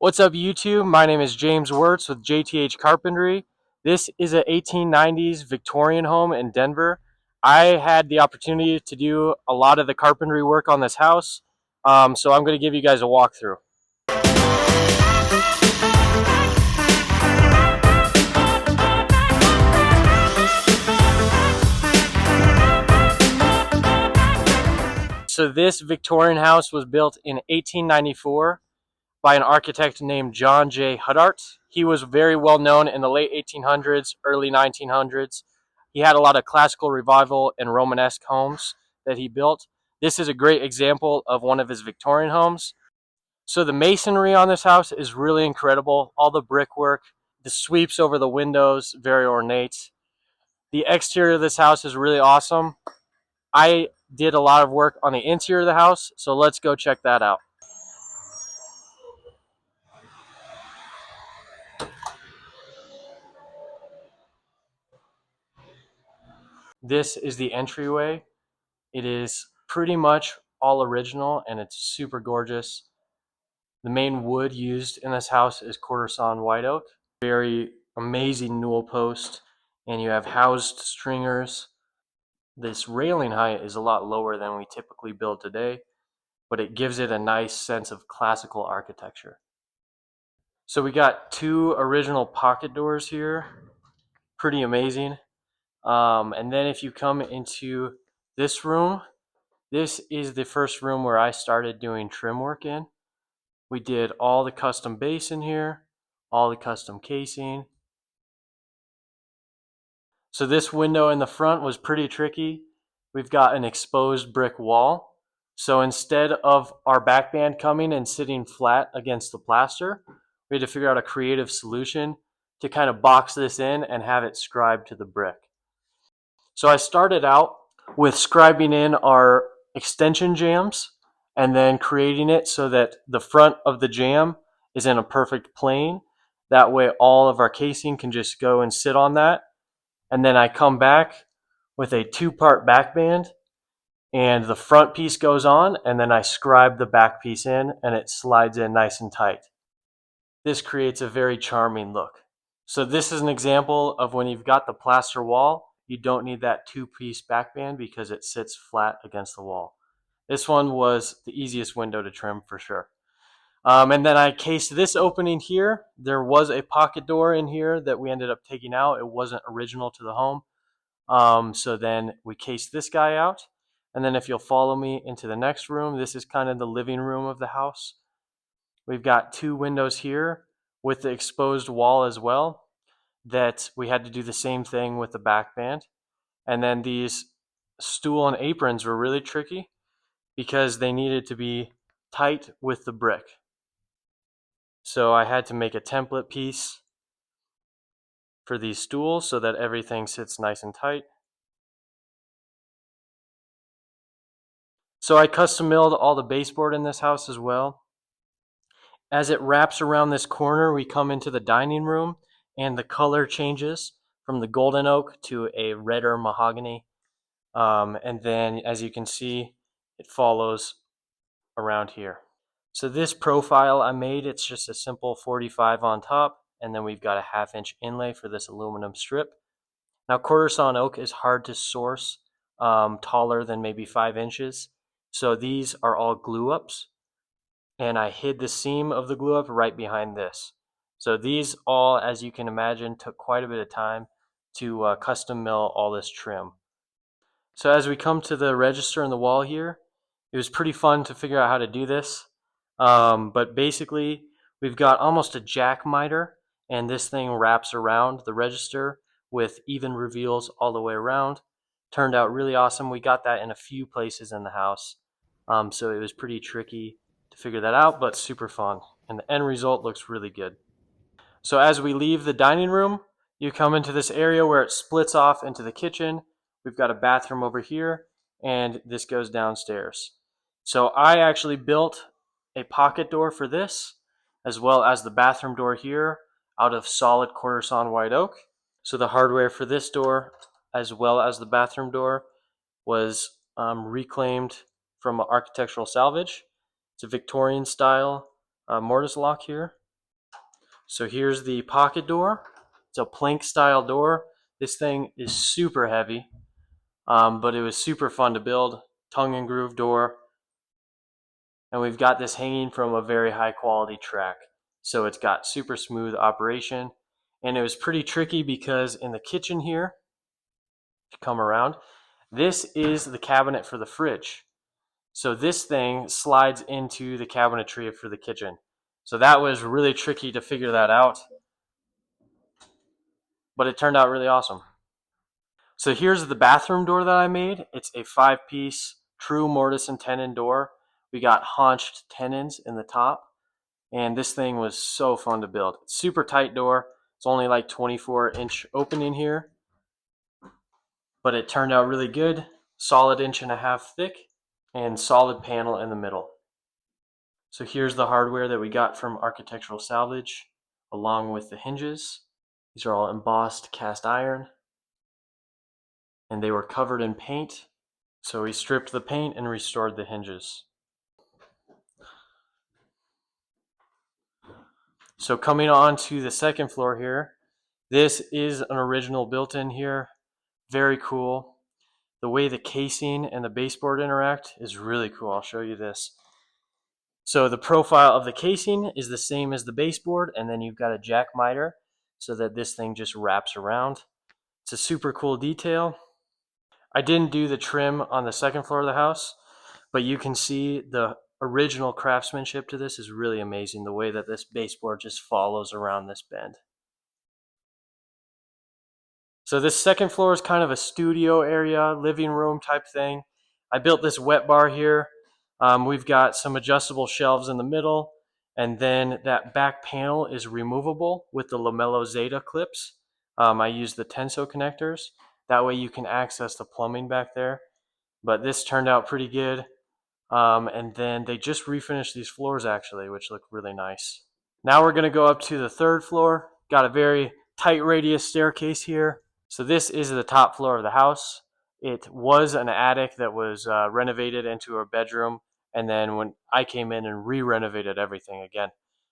What's up, YouTube? My name is James Wirtz with JTH Carpentry. This is an 1890s Victorian home in Denver. I had the opportunity to do a lot of the carpentry work on this house, so I'm going to give you guys a walkthrough. So this Victorian house was built in 1894 by an architect named John J. Huddart. He was very well known in the late 1800s, early 1900s. He had a lot of classical revival and Romanesque homes that he built. This is a great example of one of his Victorian homes. So the masonry on this house is really incredible. All the brickwork, the sweeps over the windows, very ornate. The exterior of this house is really awesome. I did a lot of work on the interior of the house, so let's go check that out. This is the entryway. It is pretty much all original and it's super gorgeous. The main wood used in this house is quarter sawn white oak. Very amazing newel post, and you have housed stringers. This railing height is a lot lower than we typically build today, but it gives it a nice sense of classical architecture. So we got two original pocket doors here. Pretty amazing. And then if you come into this room, this is the first room where I started doing trim work in. We did all the custom base in here, all the custom casing. So this window in the front was pretty tricky. We've got an exposed brick wall. So instead of our backband coming and sitting flat against the plaster, we had to figure out a creative solution to kind of box this in and have it scribed to the brick. So I started out with scribing in our extension jambs and then creating it so that the front of the jamb is in a perfect plane. That way all of our casing can just go and sit on that. And then I come back with a two-part backband and the front piece goes on, and then I scribe the back piece in and it slides in nice and tight. This creates a very charming look. So this is an example of when you've got the plaster wall, you don't need that two-piece backband because it sits flat against the wall. This one was the easiest window to trim for sure. And then I cased this opening here. There was a pocket door in here that we ended up taking out. It wasn't original to the home. So then we cased this guy out. And then if you'll follow me into the next room, this is kind of the living room of the house. We've got two windows here with the exposed wall as well that we had to do the same thing with the backband. And then these stool and aprons were really tricky because they needed to be tight with the brick. So I had to make a template piece for these stools so that everything sits nice and tight. So I custom milled all the baseboard in this house as well. As it wraps around this corner, we come into the dining room and the color changes from the golden oak to a redder mahogany. And then as you can see, it follows around here. So this profile I made, it's just a simple 45 on top, and then we've got a 1/2 inch inlay for this aluminum strip. Now quarter sawn oak is hard to source taller than maybe 5 inches. So these are all glue ups, and I hid the seam of the glue up right behind this. So these all, as you can imagine, took quite a bit of time to custom mill all this trim. So as we come to the register in the wall here, it was pretty fun to figure out how to do this. But basically, we've got almost a jack miter, and this thing wraps around the register with even reveals all the way around. Turned out really awesome. We got that in a few places in the house. So it was pretty tricky to figure that out, but super fun. And the end result looks really good. So as we leave the dining room, you come into this area where it splits off into the kitchen. We've got a bathroom over here, and this goes downstairs. So I actually built a pocket door for this, as well as the bathroom door here, out of solid quarter sawn white oak. So the hardware for this door, as well as the bathroom door, was reclaimed from architectural salvage. It's a Victorian style mortise lock here. So here's the pocket door. It's a plank style door. This thing is super heavy, but it was super fun to build. Tongue and groove door. And we've got this hanging from a very high quality track. So it's got super smooth operation. And it was pretty tricky because in the kitchen here, if you come around, this is the cabinet for the fridge. So this thing slides into the cabinetry for the kitchen. So that was really tricky to figure that out, but it turned out really awesome. So here's the bathroom door that I made. It's a 5-piece true mortise and tenon door. We got haunched tenons in the top, and this thing was so fun to build. Super tight door. It's only like 24-inch opening here, but it turned out really good. Solid 1.5 inch thick and solid panel in the middle. So here's the hardware that we got from Architectural Salvage, along with the hinges. These are all embossed cast iron, and they were covered in paint. So we stripped the paint and restored the hinges. So coming on to the second floor here, this is an original built-in here. Very cool. The way the casing and the baseboard interact is really cool. I'll show you this. So the profile of the casing is the same as the baseboard, and then you've got a jack miter so that this thing just wraps around. It's a super cool detail. I didn't do the trim on the second floor of the house, but you can see the original craftsmanship to this is really amazing. The way that this baseboard just follows around this bend. So this second floor is kind of a studio area, living room type thing. I built this wet bar here. We've got some adjustable shelves in the middle, and then that back panel is removable with the Lamello Zeta clips. I use the Tenso connectors. That way you can access the plumbing back there. But this turned out pretty good. And then they just refinished these floors actually, which look really nice. Now we're going to go up to the third floor. Got a very tight radius staircase here. So this is the top floor of the house. It was an attic that was renovated into a bedroom, and then when I came in and re-renovated everything again.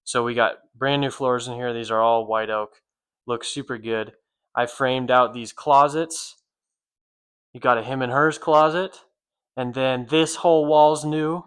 So we got brand new floors in here. These are all white oak. Look super good. I framed out these closets. You got a him and hers closet, and then this whole wall's new.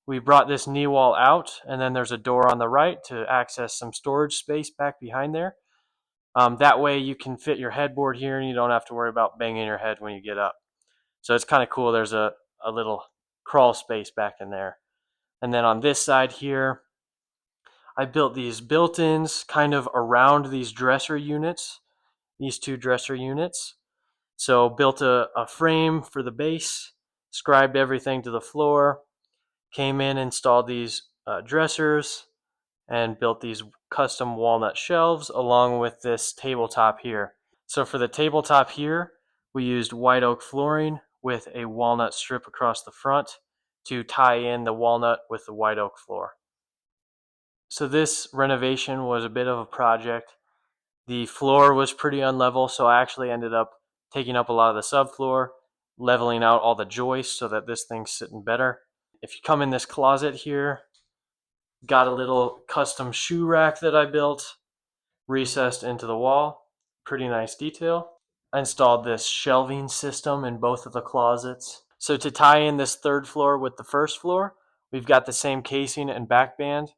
We brought this knee wall out, and then there's a door on the right to access some storage space back behind there. That way you can fit your headboard here and you don't have to worry about banging your head when you get up. So it's kind of cool. There's a little crawl space back in there. And then on this side here, I built these built-ins kind of around these dresser units, these two dresser units. So built a frame for the base, scribed everything to the floor, came in, installed these dressers, and built these custom walnut shelves along with this tabletop here. So for the tabletop here, we used white oak flooring with a walnut strip across the front to tie in the walnut with the white oak floor. So this renovation was a bit of a project. The floor was pretty unlevel, so I actually ended up taking up a lot of the subfloor, leveling out all the joists so that this thing's sitting better. If you come in this closet here, got a little custom shoe rack that I built, recessed into the wall. Pretty nice detail. I installed this shelving system in both of the closets. So to tie in this third floor with the first floor, we've got the same casing and back band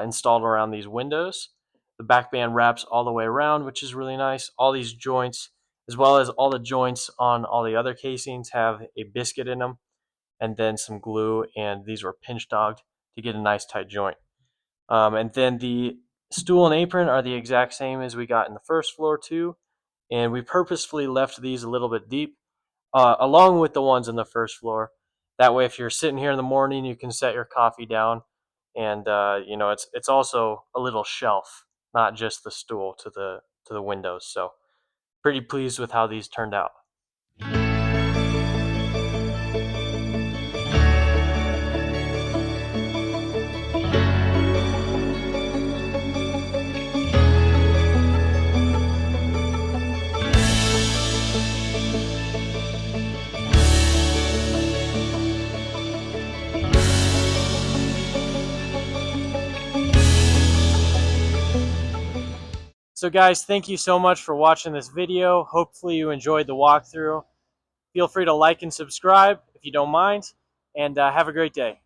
installed around these windows. The back band wraps all the way around, which is really nice. All these joints, as well as all the joints on all the other casings, have a biscuit in them, and then some glue, and these were pinch dogged to get a nice tight joint. And then the stool and apron are the exact same as we got in the first floor too, and we purposefully left these a little bit deep, along with the ones in the first floor. That way, if you're sitting here in the morning, you can set your coffee down, and it's also a little shelf, not just the stool to the windows. So pretty pleased with how these turned out. So guys, thank you so much for watching this video. Hopefully you enjoyed the walkthrough. Feel free to like and subscribe if you don't mind, and have a great day.